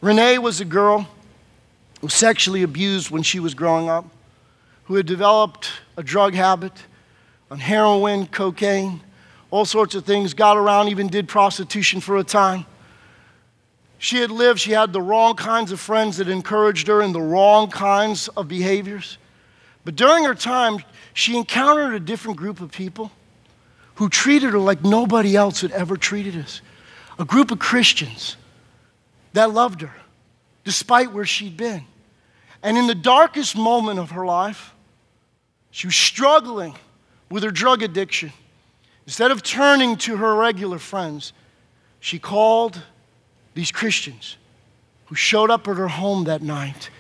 Renee was a girl who was sexually abused when she was growing up, who had developed a drug habit on heroin, cocaine, all sorts of things, got around, even did prostitution for a time. She had the wrong kinds of friends that encouraged her in the wrong kinds of behaviors. But during her time, she encountered a different group of people who treated her like nobody else had ever treated us. A group of Christians that loved her, despite where she'd been. And in the darkest moment of her life, she was struggling with her drug addiction. Instead of turning to her regular friends, she called these Christians who showed up at her home that night.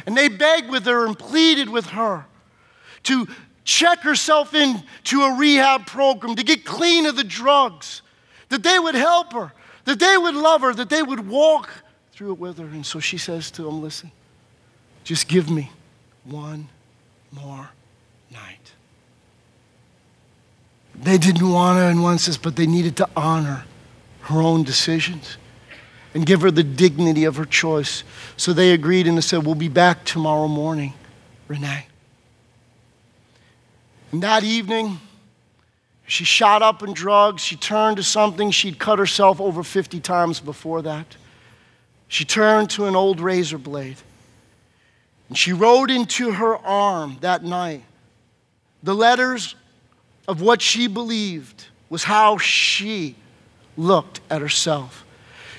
And they begged with her and pleaded with her to check herself into a rehab program, to get clean of the drugs, that they would help her, that they would love her, that they would walk through it with her. And so she says to them, listen, just give me one more night. They didn't want her, and one says, but they needed to honor her own decisions and give her the dignity of her choice. So they agreed and they said, we'll be back tomorrow morning, Renee. And that evening, she shot up in drugs. She turned to something she'd cut herself over 50 times before that. She turned to an old razor blade. And she wrote into her arm that night the letters of what she believed was how she looked at herself.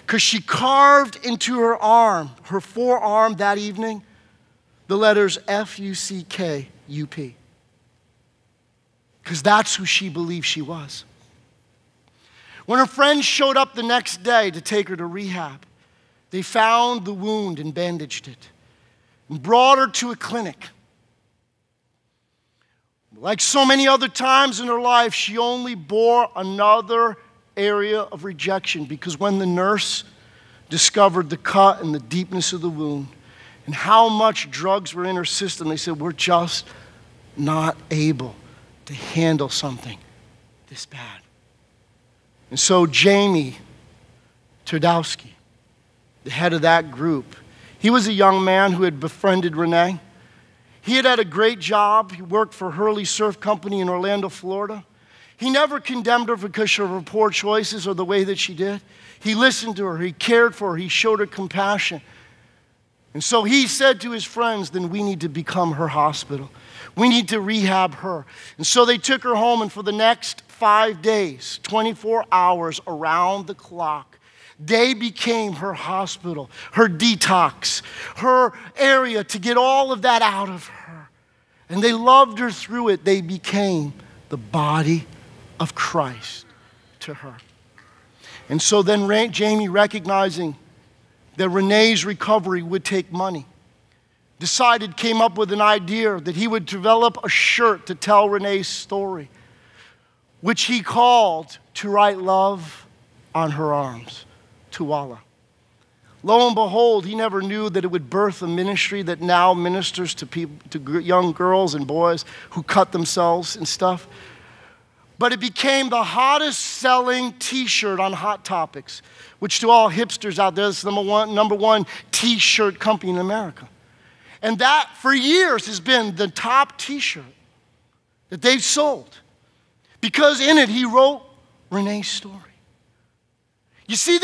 Because she carved into her arm, her forearm that evening, the letters F-U-C-K-U-P. Because that's who she believed she was. When her friends showed up the next day to take her to rehab, they found the wound and bandaged it and brought her to a clinic. Like so many other times in her life, she only bore another area of rejection, because when the nurse discovered the cut and the deepness of the wound and how much drugs were in her system, they said, we're just not able to handle something this bad. And so Jamie Twardowski, the head of that group, he was a young man who had befriended Renee. He had a great job. He worked for Hurley Surf Company in Orlando, Florida. He never condemned her because of her poor choices or the way that she did. He listened to her. He cared for her. He showed her compassion. And so he said to his friends, then we need to become her hospital. We need to rehab her. And so they took her home, and for the next 5 days, 24 hours around the clock, they became her hospital, her detox, her area to get all of that out of her. And they loved her through it. They became the body of Christ to her. And so then Jamie, recognizing that Renee's recovery would take money, came up with an idea that he would develop a shirt to tell Renee's story, which he called "To Write Love on Her Arms," Tuwala. Lo and behold, he never knew that it would birth a ministry that now ministers to people, to young girls and boys who cut themselves and stuff. But it became the hottest selling t-shirt on Hot Topics, which to all hipsters out there is the number one t-shirt company in America. And that, for years, has been the top t-shirt that they've sold. Because in it, he wrote Renee's story. You see,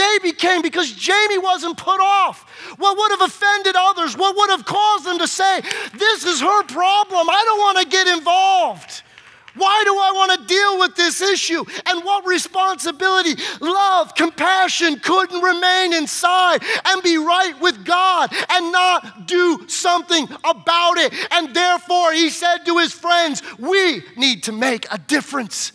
because Jamie wasn't put off. What would have offended others? What would have caused them to say, this is her problem, I don't want to get involved. Why do I want to deal with this issue? And what responsibility, love, compassion couldn't remain inside and be right with God and not do something about it. And therefore, he said to his friends, we need to make a difference.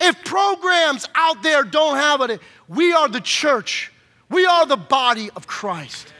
If programs out there don't have it, we are the church. We are the body of Christ.